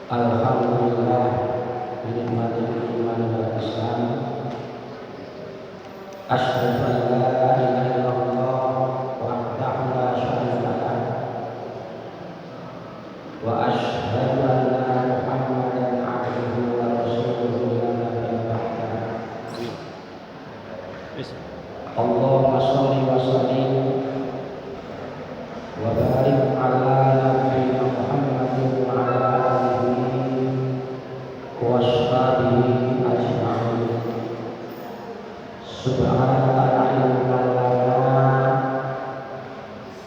Alhamdulillah binikmatil iman wal Islam. Asyhadu an la ilaha illallah wahdahu la syarika lah wa asyhadu anna Muhammadan abduhu wa rasuluhu la nabiyya ba'dah. Allahumma shalli wa sallim wa barik ala nabiyyina Muhammadin wa ala alihi wa ashabihi ajma'in. Subhanaka la ilma lana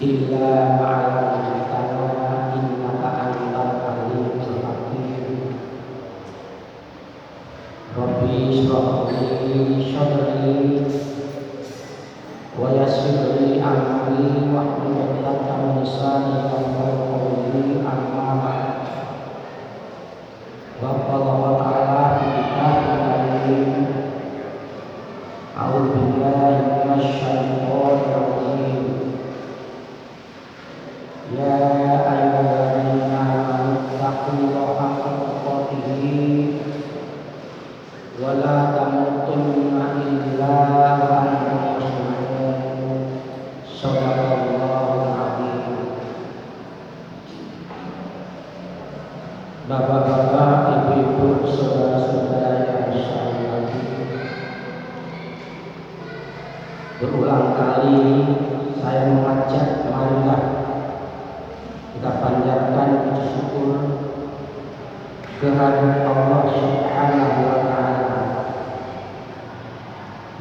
illa ma 'allamtana innaka antal alimul hakim. Rabbi ishrah li sadri wa yassir li amri wahlul 'uqdatam min lisani yafqahu qawli. Amma ba'd. Wa qala ta'ala fi kitabihil karim, a'udzu billahi minasy syaithanir rajim. Ya ayyuhalladzina amanu taqullaha haqqa tuqatih wa la tamutunna illa wa antum muslimun. Shadaqallahul azim. Bapak-bapak, ibu-ibu, saudara-saudara yang saya hormati, berulang kali saya mengajak, marilah kita panjatkan puji syukur kehadirat Allah Subhanahu wa taala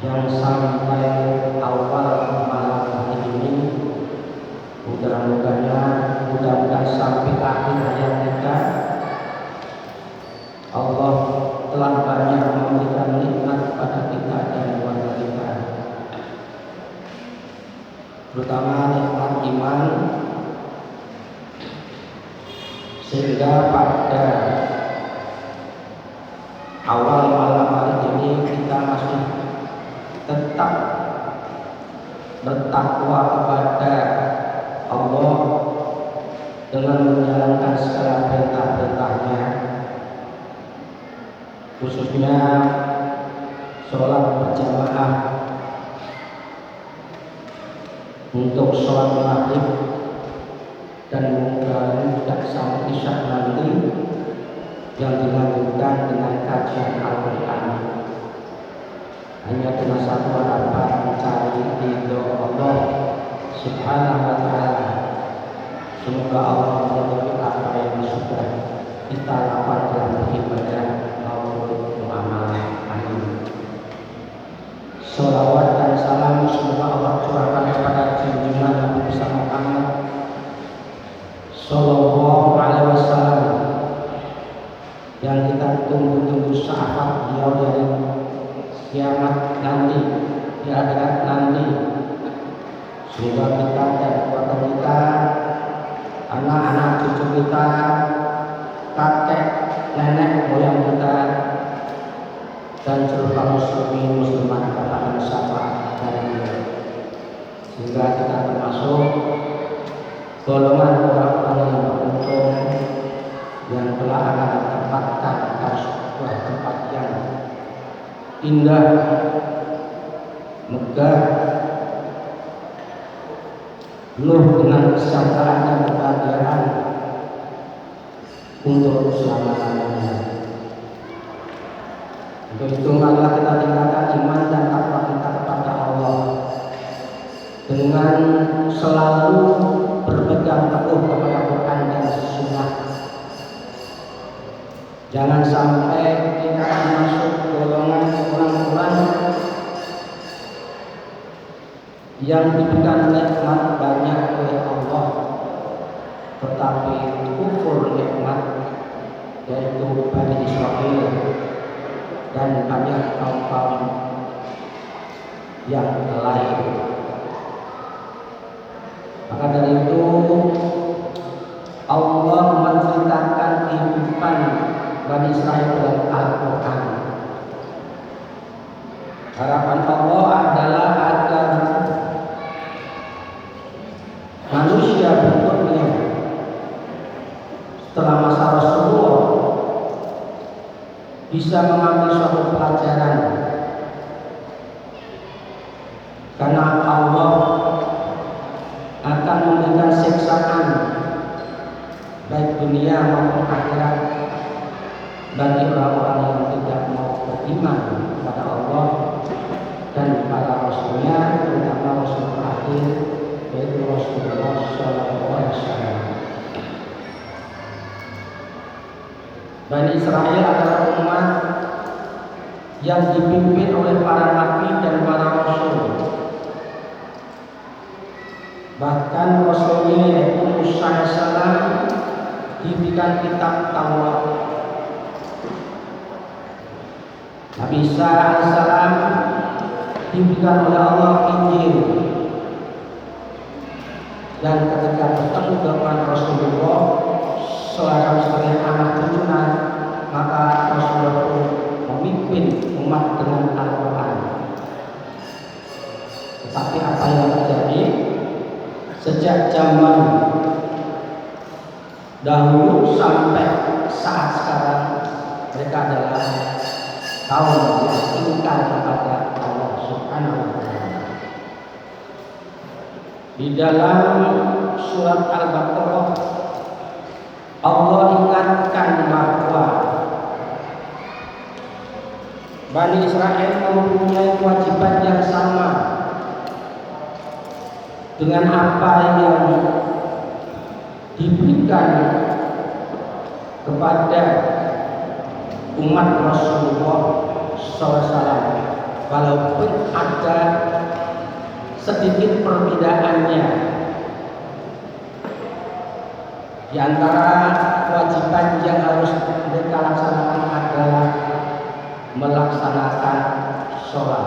yang sampai awal malam hari ini, mudah-mudahan sampai akhir hayat kita, Allah telah banyak memberikan nikmat kepada kita dan keluarga kita, terutama nikmat iman, sehingga pada awal malam hari ini kita masih tetap bertakwa kepada Allah dengan menjalankan segala perintah-perintahnya, khususnya sholat berjamaah. Untuk sholat maghrib dan mudah-mudahan tidak sampai isya nanti, yang dilanjutkan dengan kajian Al-Quran. Hanya dengan satu harapan, mencari ridho Allah Subhanahu wa taala. Semoga Allah meridhoi apa yang sudah kita lakukan dalam beribadah maupun muamalah. Amin. Sholawat dan salam semoga Allah curahkan kepada junjungan Nabi besar Muhammad Sallallahu Alaihi Wasallam, yang kita tunggu-tunggu syafaat beliau dari kiamat nanti, di akhirat nanti. Semoga kita dan keluarga kita, anak-anak cucu kita, kakek, nenek moyang kita, dan seluruh kaum muslimin muslimat mendapatkan syafaat dari beliau, sehingga kita termasuk golongan orang-orang yang beruntung yang telah akan ditempatkan pada sebuah tempat yang indah, megah, penuh dengan kesejahteraan dan kebahagiaan untuk selama-lamanya. Untuk itu marilah kita tingkatkan iman dan takwa kita kepada Allah dengan selalu berpegang teguh kepada Quran dan Sunnah. Jangan sampai kita masuk golongan orang-orang yang diberikan nikmat banyak oleh Allah, tetapi kufur nikmat, yaitu Bani Israil dan banyak kaum yang lain. Maka dari itu Allah menceritakan kehidupan Bani Israil dalam Al-Quran. Harapan Allah adalah agar manusia berikutnya setelah masa Rasulullah bisa mengambil suatu pelajaran, karena Allah akan memberikan siksaan baik dunia maupun akhirat bagi orang-orang yang tidak mau beriman kepada Allah dan para Rasulnya, terutama Rasul terakhir yaitu Rasulullah SAW. Bani Israel adalah umat yang dipimpin oleh para nabi dan para rasul. Bahkan Rasulnya yaitu Musa AS diberikan kitab Taurat. Nabi Isa AS diberikan oleh Allah Injil. Dan ketika bertemu dengan Rasulullah sebagai anak turunan, maka Rasulullah pun memimpin umat dengan Al-Quran. Tetapi apa yang terjadi sejak zaman dahulu sampai saat sekarang, mereka adalah kaum yang ingkar kepada Allah Subhanahu wa Ta'ala. Di dalam surat Al-Baqarah Allah ingatkan bahwa Bani Israel mempunyai kewajiban yang sama dengan apa yang diberikan kepada umat Rasulullah SAW, walaupun ada sedikit perbedaannya. Di antara kewajiban yang harus mereka laksanakan adalah melaksanakan sholat.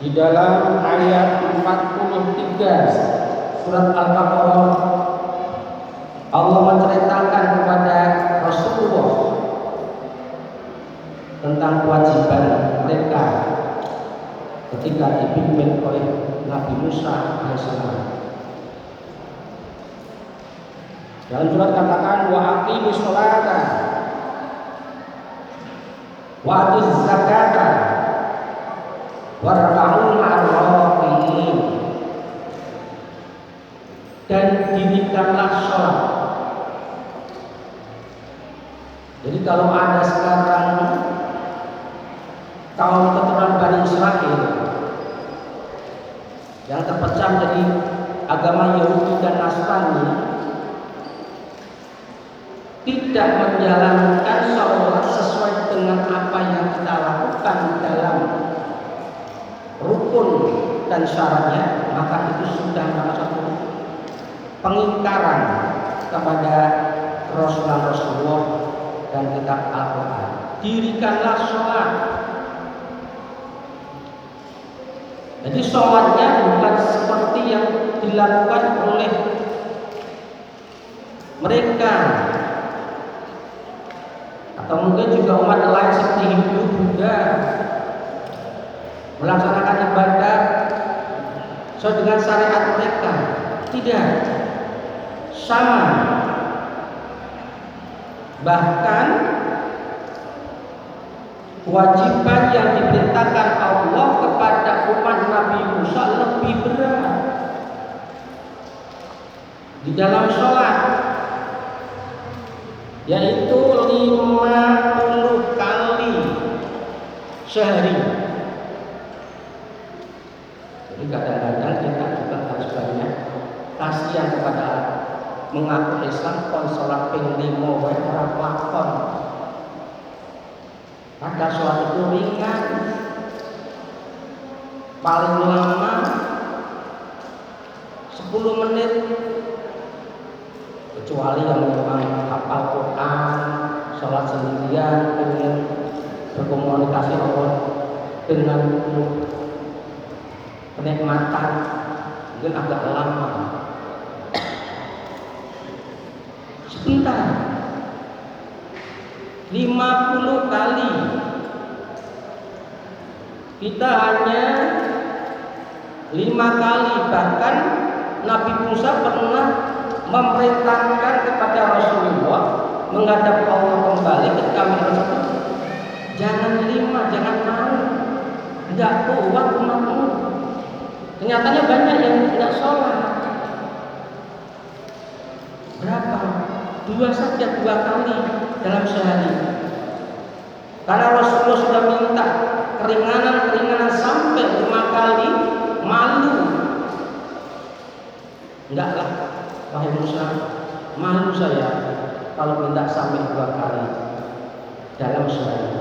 Di dalam ayat 43 surat Al-Baqarah, Allah menceritakan kepada Rasulullah tentang kewajiban mereka ketika dipimpin oleh Nabi Musa AS. Dalam surat katakan wa aqimis sholata wa atuz zakata warka'u ma'ar-raki'in, dan dirikanlah sholat. Jadi kalau ada sekarang kaum keturunan Bani Israel yang terpecah menjadi agama Yahudi dan Nasrani, tidak menjalankan sholat sesuai dengan apa yang kita lakukan dalam rukun dan syaratnya, maka itu sudah satu pengingkaran kepada Rasulullah dan kitab Al-Quran. Dirikanlah sholat. Jadi sholatnya bukan seperti yang dilakukan oleh mereka atau mungkin juga umat lain seperti Hindu, Buddha, melaksanakan ibadah sesuai dengan syariat mereka. Tidak sama. Bahkan kewajiban yang diperintahkan Allah kepada umat Nabi Musa lebih berat di dalam sholat, yaitu 50 kali sehari. Jadi kadang-kadang kita juga harus banyak kasihan kepada mengaku Islam kon sholat ping 5 wae ora lakon. Maka sholat itu ringan, paling lama 10 menit, kecuali yang memang hafal Quran, sholat sendirian, ingin berkomunikasi dengan kenikmatan, mungkin agak lama. Sebentar, 50 kali. Kita hanya 5 kali. Bahkan Nabi Musa pernah memerintahkan kepada Rasulullah menghadap Allah kembali ketika Mi'raj itu, jangan lima, jangan mau, tidak kuat umatmu. Kenyataannya banyak yang tidak sholat. Berapa? 2 saja, 2 kali dalam sehari. Karena Rasulullah sudah minta keringanan sampai 5 kali, malu. Enggaklah, wahai Musa, malu saya kalau minta sampai 2 kali dalam sehari.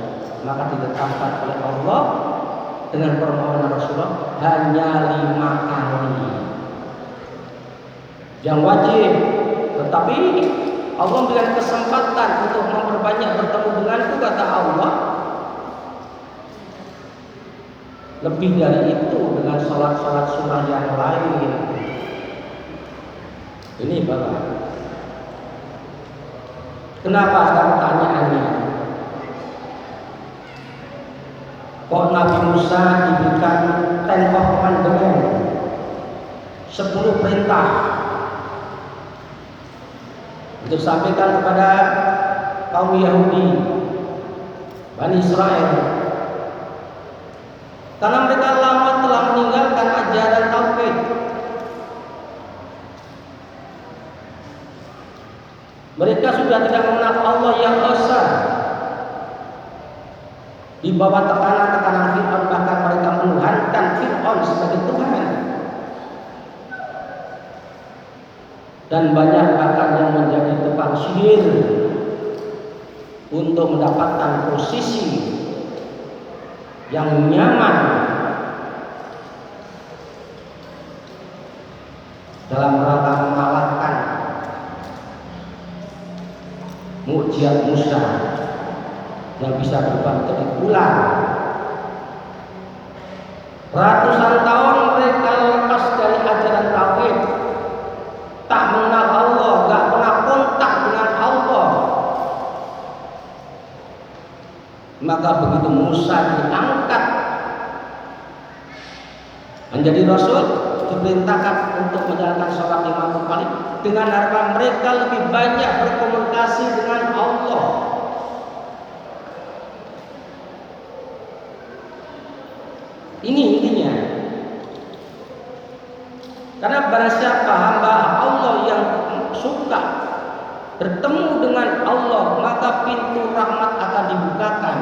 Maka ditetapkan oleh Allah dengan permohonan Rasulullah hanya 5 kali yang wajib. Tetapi Allah memberikan kesempatan untuk memperbanyak bertemu denganku, kata Allah. Lebih dari itu dengan sholat-sholat sunnah yang lain. Ini Bapak. Kenapa sekarang pertanyaannya? Kok Nabi Musa diberikan 10 commandment, 10 perintah untuk sampaikan kepada kaum Yahudi, Bani Israel, karena mereka lama telah meninggalkan ajaran tauhid. Mereka sudah tidak mengenal Allah yang esa. Di bawah tekanan-tekanan Fir'aun, bahkan mereka menuhankan Fir'aun sebagai Tuhan. Dan banyak bahkan yang menjadi tukang sihir untuk mendapatkan posisi yang nyaman dalam rangka mengalahkan mukjizat Musa yang bisa berubah menjadi ular. Ratusan tahun mereka lepas dari ajaran tauhid, tak mengenal Allah, gak pernah kontak dengan Allah. Maka begitu Musa diangkat menjadi Rasul, diperintahkan untuk menjalankan sholat 50 kali dengan harapan mereka lebih banyak berkomunikasi dengan Allah. Ini intinya. Karena barang siapa hamba Allah yang suka bertemu dengan Allah, maka pintu rahmat akan dibukakan.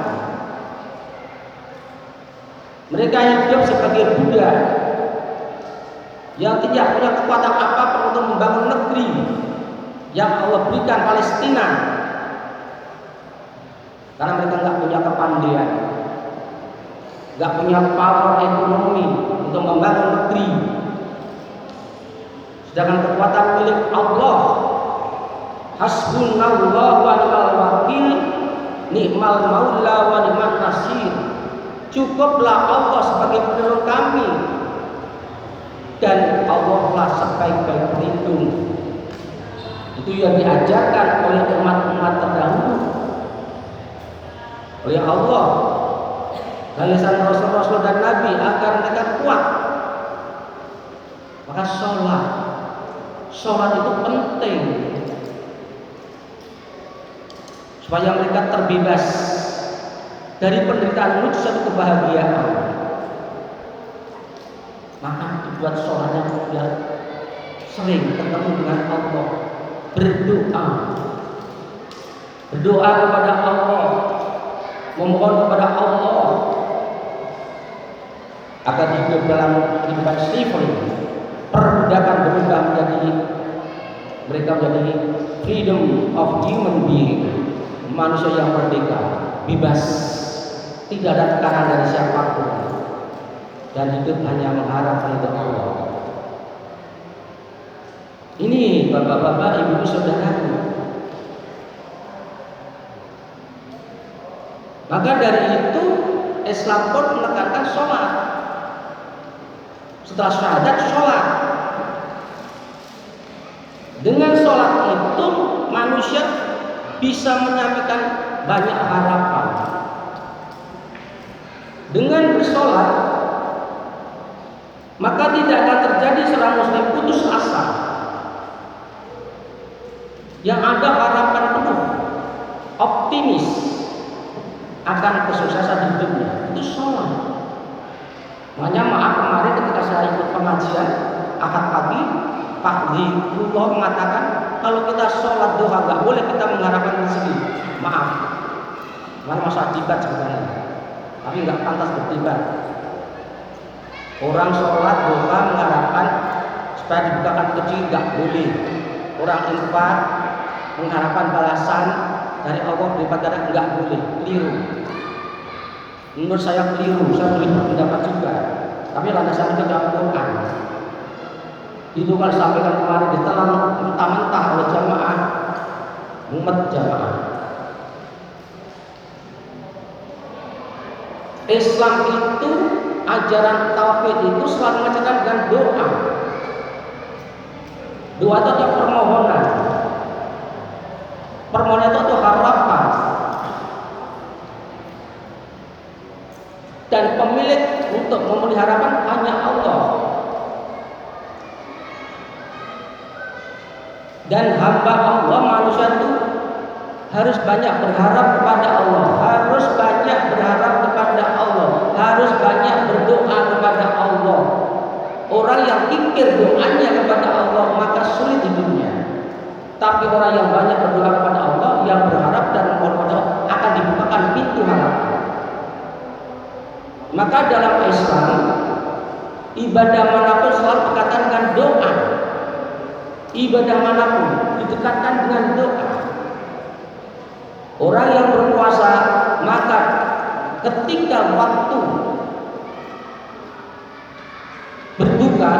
Mereka hidup sebagai Buddha yang tidak punya kekuatan apapun untuk membangun negeri yang Allah berikan, Palestina, karena mereka nggak punya kepandaian, nggak punya power ekonomi untuk membangun negeri. Sedangkan kekuatan milik Allah, hasbunallahu wa ni'mal wakil, ni'mal maula wa ni'man nasir. Cukuplah Allah sebagai penolong kami, dan Allah lah sebaik-baik pelindung. Itu yang diajarkan oleh umat-umat terdahulu oleh Allah dan lisan Rasul-Rasul dan Nabi agar mereka kuat. Maka sholat itu penting supaya mereka terbebas dari penderitaan menuju satu kebahagiaan. Maka dibuat sholatnya biar sering ketemu dengan Allah, berdoa kepada Allah, memohon kepada Allah agar hidup dalam kehidupan slavery, perbudakan berubah menjadi mereka menjadi freedom of human being, manusia yang merdeka, bebas, tidak ada tekanan dari siapapun, dan hidup hanya mengharap ridha Allah. Ini bapak-bapak, ibu-ibu, saudaraku. Maka dari itu Islam pun menekankan sholat. Setelah syahadat, sholat. Dengan sholat itu manusia bisa menyampaikan banyak harapan. Dengan bersolat, maka tidak akan terjadi seorang muslim putus asa. Yang ada harapan penuh optimis akan kesuksesan hidupnya, itu sholat. Makanya maaf kemarin ketika saya ikut pengajian akad pagi, Pak Zikrullah mengatakan kalau kita sholat duha nggak boleh kita mengharapkan rezeki. Maaf, karena masa debat sebenarnya, tapi nggak pantas berdebat. Orang sholat duha mengharapkan supaya dibukakan rezeki nggak boleh. Orang infak mengharapkan balasan dari Allah daripada nggak boleh, keliru. Menurut saya keliru, saya boleh berpendapat juga. Tapi landasan itu dalam Quran. Itu kan sampaikan kemarin ditelan mentah-mentah oleh jamaah, umat jamaah. Islam itu ajaran tauhid itu selalu mengajarkan dengan doa. Doa itu adalah permohonan. Permohonan itu adalah harapan. Dan pemilik untuk memenuhi harapan hanya Allah. Dan hamba Allah, manusia itu harus banyak berharap kepada Allah, harus banyak berharap kepada Allah, harus banyak berdoa kepada Allah. Orang yang pikir doanya kepada Allah maka sulit hidupnya. Tapi orang yang banyak berdoa kepada Allah, yang berharap dan memohon kepada Allah, akan dibukakan pintu harapan. Maka dalam Islam, ibadah manapun selalu berkaitan dengan doa. Ibadah manapun didekatkan dengan doa. Orang yang berpuasa, maka ketika waktu berbuka,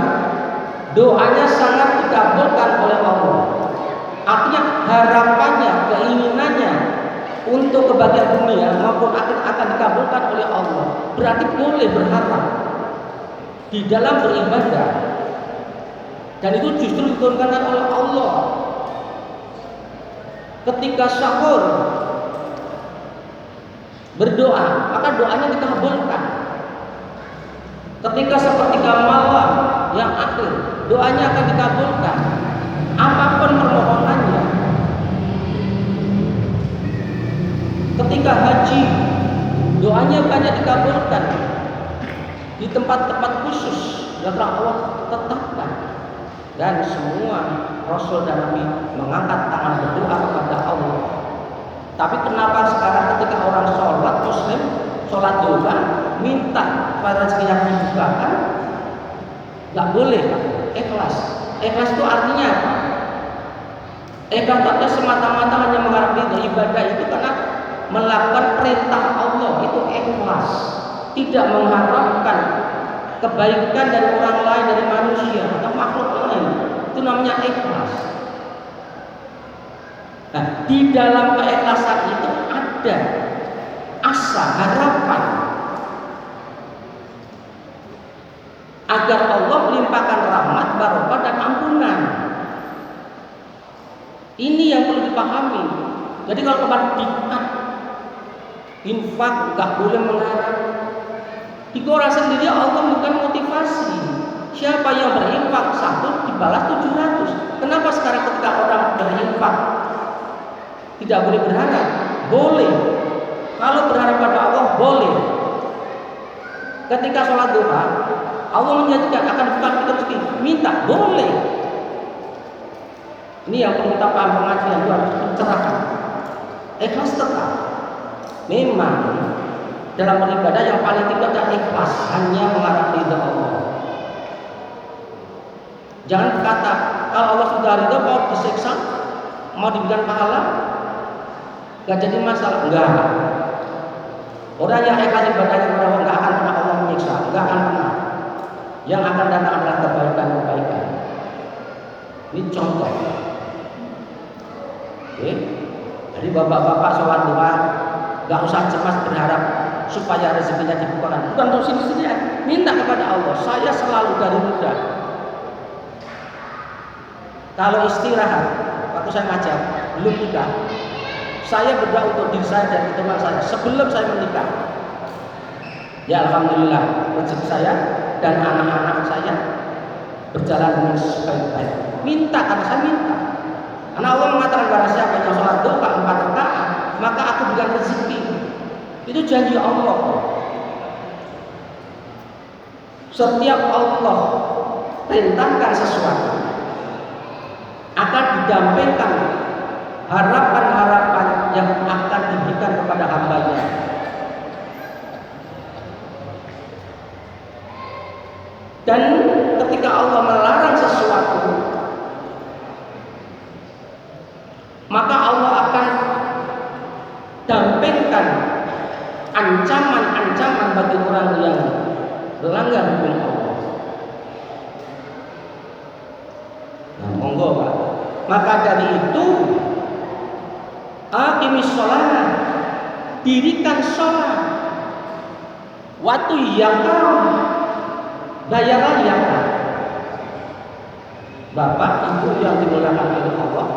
doanya sangat dikabulkan oleh Allah. Artinya harapannya, keinginannya untuk kebahagiaan dunia maupun akan dikabulkan oleh Allah. Berarti boleh berharap di dalam beribadah. Dan itu justru diturunkan oleh Allah. Ketika sahur berdoa, maka doanya dikabulkan. Ketika sepertiga malam yang akhir, doanya akan dikabulkan. Apapun permohonannya. Ketika haji, doanya banyak dikabulkan. Di tempat-tempat khusus yang telah Allah tetapkan. Dan semua Rasul dan Nabi mengangkat tangan berdoa kepada Allah. Tapi kenapa sekarang ketika orang sholat Muslim, sholat duha, minta pada rezekinya dibukakan, nggak boleh, ikhlas. Ikhlas itu artinya apa? Ikhlas itu semata-mata hanya mengharap ibadah itu karena melakukan perintah Allah, itu ikhlas. Tidak mengharapkan kebaikan dari orang lain, dari manusia atau makhluk lain. Itu namanya ikhlas. Nah, di dalam keikhlasan itu ada asa, harapan agar Allah melimpahkan rahmat, barokah dan ampunan. Ini yang perlu dipahami. Jadi kalau kemarin dikat infak nggak boleh mengharap. Di Quran sendiri Allah bukan motivasi. Siapa yang berinfak 1 dibalas 700. Kenapa sekarang ketika orang berinfak tidak boleh berharap? Boleh. Kalau berharap pada Allah boleh. Ketika sholat duha, Allah menjanjikan akan buka pintu rezeki. Minta, boleh. Ini yang perlu kita paham, pengajian itu harus tercerahkan. Ikhlas tetap. Memang dalam beribadah yang paling tinggi adalah ikhlas, hanya mengharap ridha Allah. Jangan berkata kalau Allah sudah ridha mau disiksa, mau diberikan pahala, nggak jadi masalah. Enggak. Orang yang ikhlas ibadahnya kepada Allah nggak akan pernah Allah menyiksa, nggak akan pernah. Yang akan datang adalah kebaikan-kebaikan. Ini contoh. Oke. Jadi bapak-bapak sholat duha nggak usah cemas berharap supaya rezekinya dibukakan. Bukan untuk sini-sini, minta kepada Allah. Saya selalu dari muda. Kalau istirahat, waktu saya ngajar, belum nikah, saya berdoa untuk diri saya dan teman saya sebelum saya menikah. Ya alhamdulillah, rezeki saya dan anak-anak saya berjalan dengan sebaik-baik. Minta karena saya minta. Karena Allah mengatakan barang siapa yang sholat duha 4 rakaat maka aku berikan rezeki. Itu janji Allah. Setiap Allah perintahkan sesuatu akan didampingkan harapan-harapan yang akan diberikan kepada hambanya. Dan ketika Allah melarang sesuatu, maka Allah akan dampingkan ancaman-ancaman bagi orang yang melanggar hukum Allah. Nah, monggo Pak. Maka dari itu, aqimis sholat, dirikan sholat. Waktu yang bayarlah yang Bapak Ibu yang dimuliakan oleh Allah.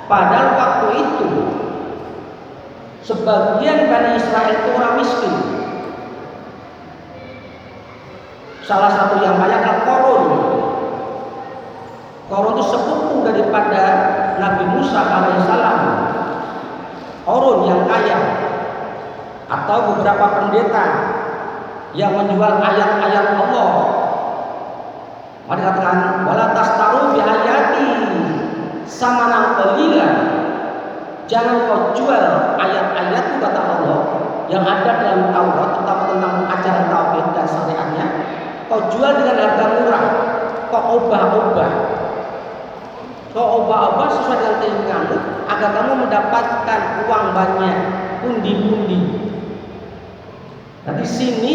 Padahal waktu itu sebagian Bani Israel itu orang miskin. Salah satu yang kaya adalah Qarun. Qarun itu sepupu daripada Nabi Musa alaihissalam. Qarun yang kaya, atau beberapa pendeta yang menjual ayat-ayat Allah. Mari katakan wala tastaru bi ayati samanan qalila. Jangan kau jual ayat-ayat kata Allah yang ada dalam Taurat, terutama tentang ajaran tauhid dan syariatnya. Kau jual dengan harga murah. Kau obah-obah. Kau obah-obah sesuai dengan keinginanmu agar kamu mendapatkan uang banyak, pundi-pundi. Nah, di sini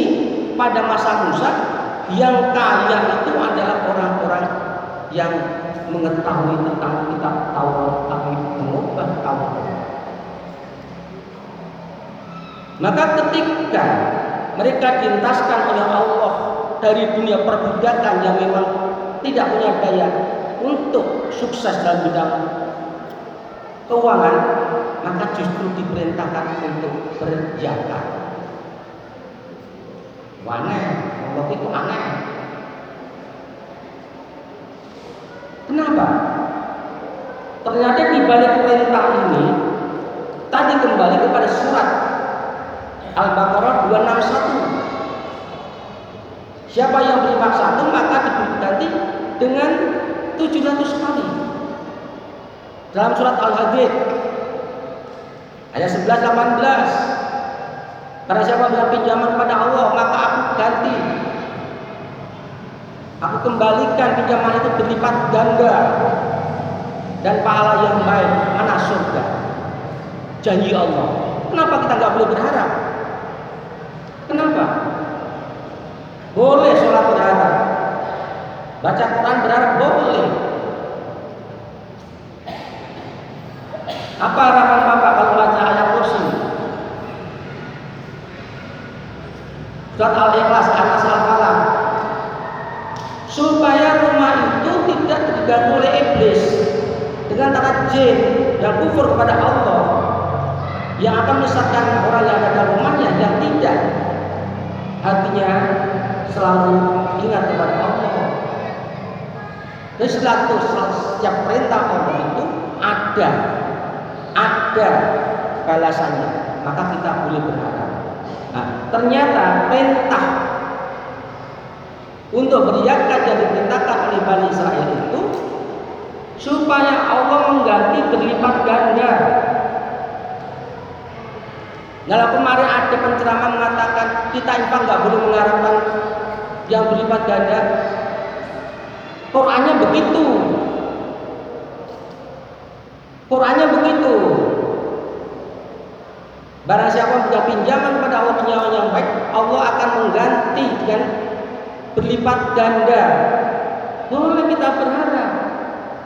pada masa Musa yang kaya itu adalah orang-orang yang mengetahui tentang kitab Taurat tapi mengubah Taurat. Maka ketika mereka dihentaskan oleh Allah dari dunia perbudakan yang memang tidak punya daya untuk sukses dalam bidang keuangan, maka justru diperintahkan untuk berzakat. Aneh, Allah itu aneh. Kenapa? Ternyata di balik perintah ini tadi kembali kepada surat Al-Baqarah 261. Siapa yang beriman satu maka diganti dengan 700 kali. Dalam surat Al-Hadid ayat 11-18. Karena siapa berikan pinjaman pada Allah maka aku ganti, aku kembalikan pinjaman itu berlipat ganda dan pahala yang baik, mana surga. Janji Allah. Kenapa kita nggak boleh berharap? Kenapa? Boleh sholat berharap, baca Quran berharap, boleh. Apa harapan Bapak kalau baca ayat kursi? Surat Al-Ikhlas, Anas, Al-Falaq, supaya rumah itu tidak terganggu oleh iblis dengan tanda jin yang kufur kepada Allah, yang akan menyesatkan orang yang ada dalam rumahnya yang tidak hatinya selalu ingat kepada Allah. Dan setiap perintah Allah itu ada balasannya, maka kita boleh berharap. Nah, ternyata perintah untuk berzakat yang diperintahkan oleh Bani Israel itu supaya Allah mengganti berlipat ganda. Nah, kemarin ada penceramah mengatakan kita infak nggak boleh mengharapkan yang berlipat ganda. Qurannya begitu. Qurannya begitu. Barang siapa punya pinjaman pada Allah pinjaman yang baik, Allah akan mengganti dengan berlipat ganda. Boleh kita berharap.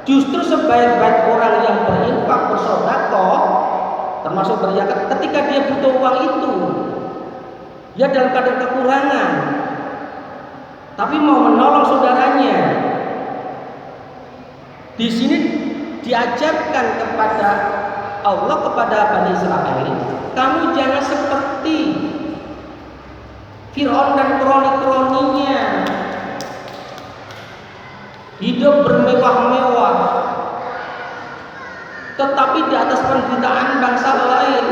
Justru sebaik-baik orang yang berinfak, bersedekah, termasuk berzakat, ketika dia butuh uang itu, dia dalam keadaan kekurangan, tapi mau menolong saudaranya. Di sini diajarkan kepada Allah, kepada Bani Israel, kamu jangan seperti Fir'aun dan kroni-kroninya, hidup bermewah-mewah, tetapi di atas penderitaan bangsa lain,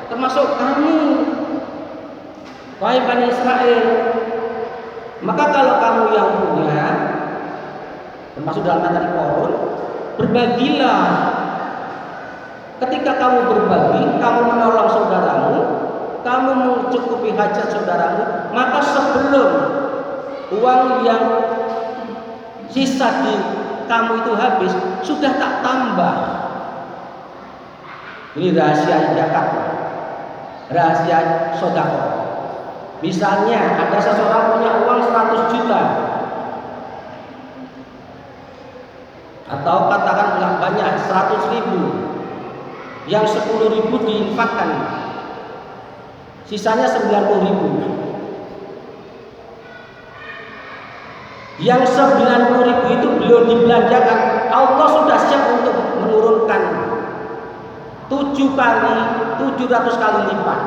termasuk kamu, wahai Bani Israel. Maka kalau kamu yang punya, termasuk dalam materi Korun, berbagilah. Ketika kamu berbagi, kamu menolong saudaramu, kamu mencukupi hajat saudaramu, maka sebelum uang yang sisa di kamu itu habis, sudah tak tambah. Ini rahasia zakat, rahasia sedekah. Misalnya ada seseorang punya uang 100 juta, atau katakanlah banyak 100.000, yang 10.000 diinfakkan, sisanya 90.000. Yang 90.000 itu belum dibelanjakan, Allah sudah siap untuk menurunkan 700 kali lipat.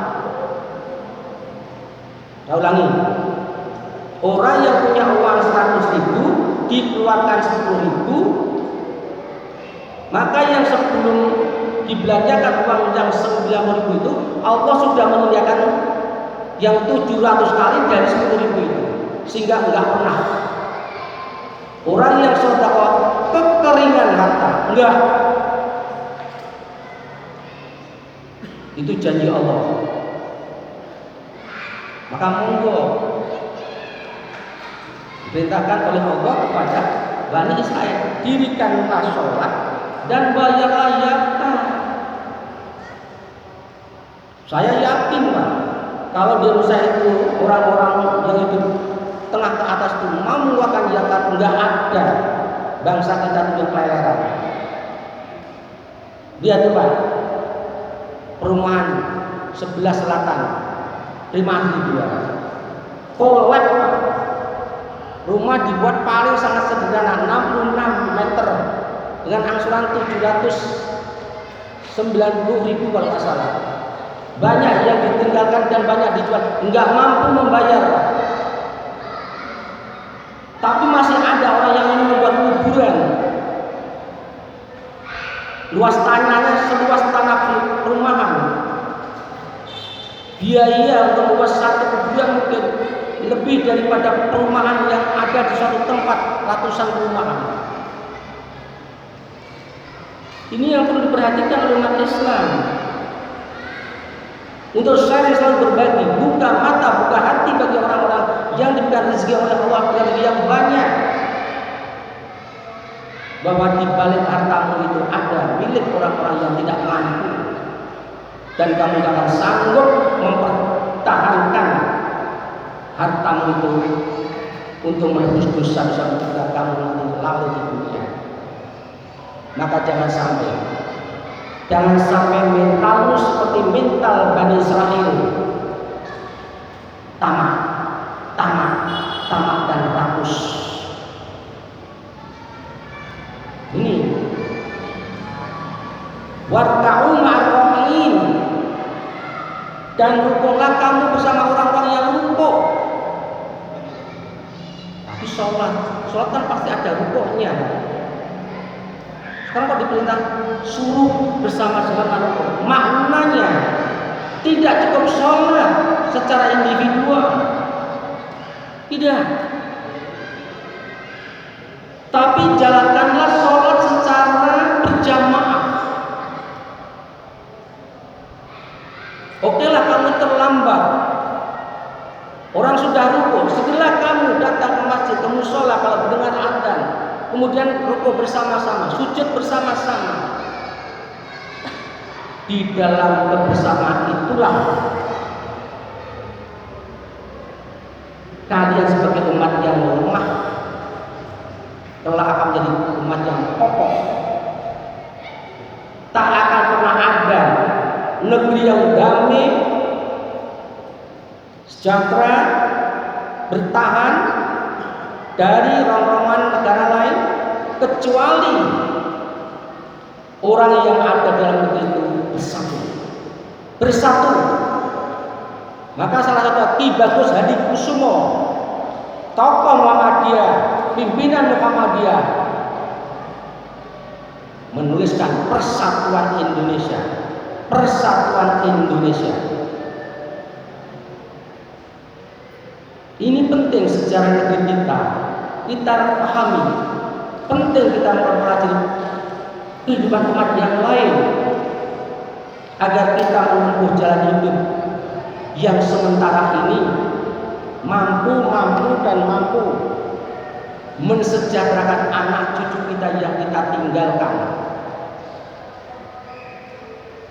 Saya ulangi, orang yang punya uang 100.000 dikeluarkan 10.000, maka yang sebelum dibelanjakan uang yang 90.000 itu Allah sudah menyediakan yang 700 kali dari 10.000 itu, sehingga enggak pernah orang yang sedekah kekeringan harta, enggak. Itu janji Allah. Maka monggo diperintahkan oleh Allah kepada Bani Israel, dirikanlah sholat dan bayarlah zakat. Saya yakin Pak, kalau di Indonesia itu orang-orang yang hidup tengah ke atas itu mau mengeluarkan zakat, enggak ada bangsa kita punya keleleran. Lihat tuh Pak, perumahan sebelah selatan 5.000 kolek Pak. Rumah dibuat paling sangat sederhana, 66 meter dengan angsuran 790.000 kalau nggak salah. Banyak yang ditinggalkan dan banyak dijual, nggak mampu membayar. Tapi masih ada orang yang ingin membuat kuburan. Luas tanahnya seluas tanah perumahan. Biaya untuk membuat satu kuburan mungkin lebih daripada perumahan yang ada di suatu tempat, ratusan perumahan. Ini yang perlu diperhatikan oleh umat Islam. Untuk sharing selalu berbagi, buka mata, buka hati bagi orang-orang yang diberikan rezeki oleh Allah dengan yang banyak, bahwa di balik hartamu itu ada milik orang-orang yang tidak mampu, dan kamu akan sanggup mempertahankan hartamu itu untuk menebus dosa-dosa ketika kamu nanti lalu di dunia. Maka jangan sampai mentalmu seperti mental Bani Israel, tamak dan rakus. Ini warka'u ma'ar-raki'in, dan rukuklah kamu bersama orang-orang yang rukuk. Tapi sholat kan pasti ada rukuknya. Sekarang kok diperintah suruh bersama-sama rukuk. Maknanya tidak cukup sholat secara individual, tidak. Tapi jalankanlah sholat secara berjamaah. Oke lah kamu terlambat, orang sudah rukuk, segera kamu datang ke masjid, ke musola kalau mendengar adzan, kemudian rukuk bersama-sama, sujud bersama-sama. Di dalam kebersamaan itulah kalian sebagai umat yang lemah telah akan menjadi umat yang kokoh. Tak akan pernah ada negeri yang damai, sejahtera, bertahan dari rongrongan negara lain kecuali orang yang ada dalam negeri itu bersatu. Maka salah satu Ki Bagus Hadikusumo, tokoh Muhammadiyah, pimpinan Muhammadiyah, menuliskan Persatuan Indonesia. Persatuan Indonesia. Ini penting sejarah negeri kita. Kita pahami. Penting kita mempelajari kehidupan umat yang lain agar kita menempuh jalan hidup yang sementara ini mampu mensejahterakan anak cucu kita yang kita tinggalkan.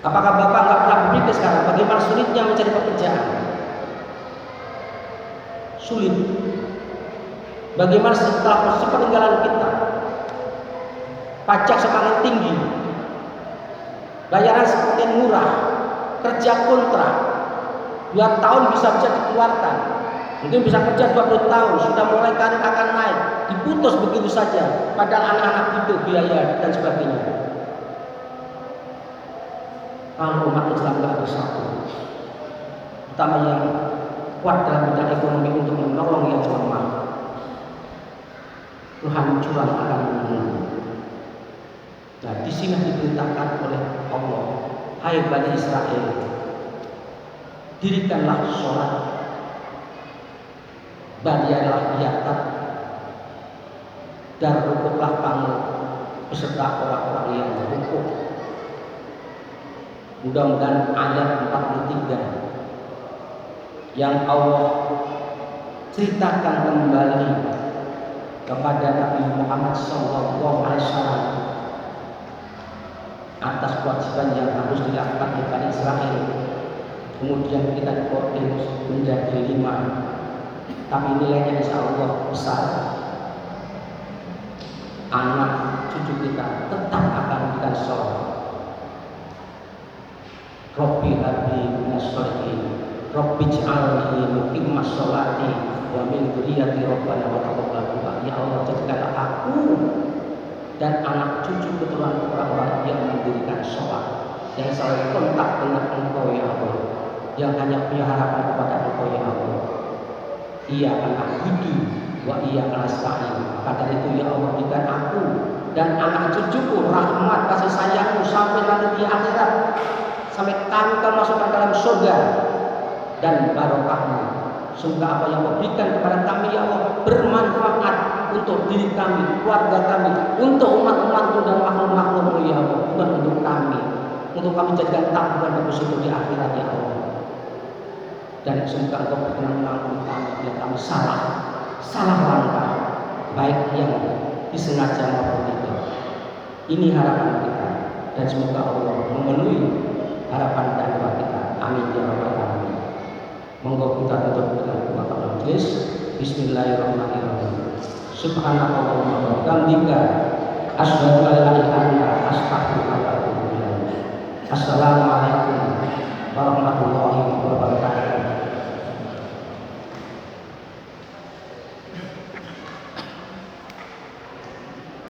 Apakah Bapak nggak pernah berpikir sekarang bagaimana sulitnya mencari pekerjaan? Sulit. Bagaimana setelah sepeninggalan kita, pajak semakin tinggi, bayaran semakin murah, kerja kontrak 2 tahun bisa dikeluarkan, mungkin bisa kerja 20 tahun, sudah mulai karir akan naik, diputus begitu saja, padahal anak-anak hidup biaya dan sebagainya. Kalau umat Islam tidak bersatu, terutama yang kuat dalam bidang ekonomi untuk menolong yang lemah, kehancuran akan menunggu. Nah, di sini diperintahkan oleh Allah, hai Bani Israel, dirikanlah sholat, bayarlah zakat, dan rukuklah kamu beserta orang-orang yang rukuk. Mudah-mudahan ayat 43 yang Allah ceritakan kembali kepada Nabi Muhammad SAW atas kewajiban yang harus dilakukan oleh Bani Israel. Kemudian kita dikoordinasi menjadi 5, tapi nilainya insya Allah besar. Anak cucu kita tetap akan diberikan sholat. Rabbi habli minas sholihin, Rabbi ij'alni muqimmas sholati wa min dzurriyyati rabbana wa taqabbal du'a. Ya Allah, jadikanlah aku dan anak cucu keturunan orang-orang yang mendirikan sholat, yang selalu kontak dengan Engkau ya Allah, yang hanya punya harapan kepada Engkau ya Allah. Ia akan na'budu wa ia akan nasta'in. Maka dari itu ya Allah, berikan aku dan anak cucuku rahmat kasih sayangmu sampai nanti di akhirat, sampai kami masukkan dalam surga dan barokahmu. Semoga apa yang kau berikan kepada kami ya Allah bermanfaat untuk diri kami, keluarga kami, untuk umat-umatmu dan makhluk-makhlukmu ya Allah, bukan untuk kami, untuk kami jadikan tabungan dan bersyukur di akhirat ya Allah. Dan semoga Engkau berkenan mengampuni kami bila kami salah langkah, baik yang disengaja maupun tidak. Ini harapan kita, dan semoga Allah memenuhi harapan dan doa kita. Amin ya rabbal alamin. Monggo kita tutup dengan doa majelis. Bismillahirrahmanirrahim. Subhanallahumma wa bihamdika asyhadu an la ilaha illa anta astaghfiruka wa atubu ilaik. Assalamualaikum warahmatullahi wabarakatuh.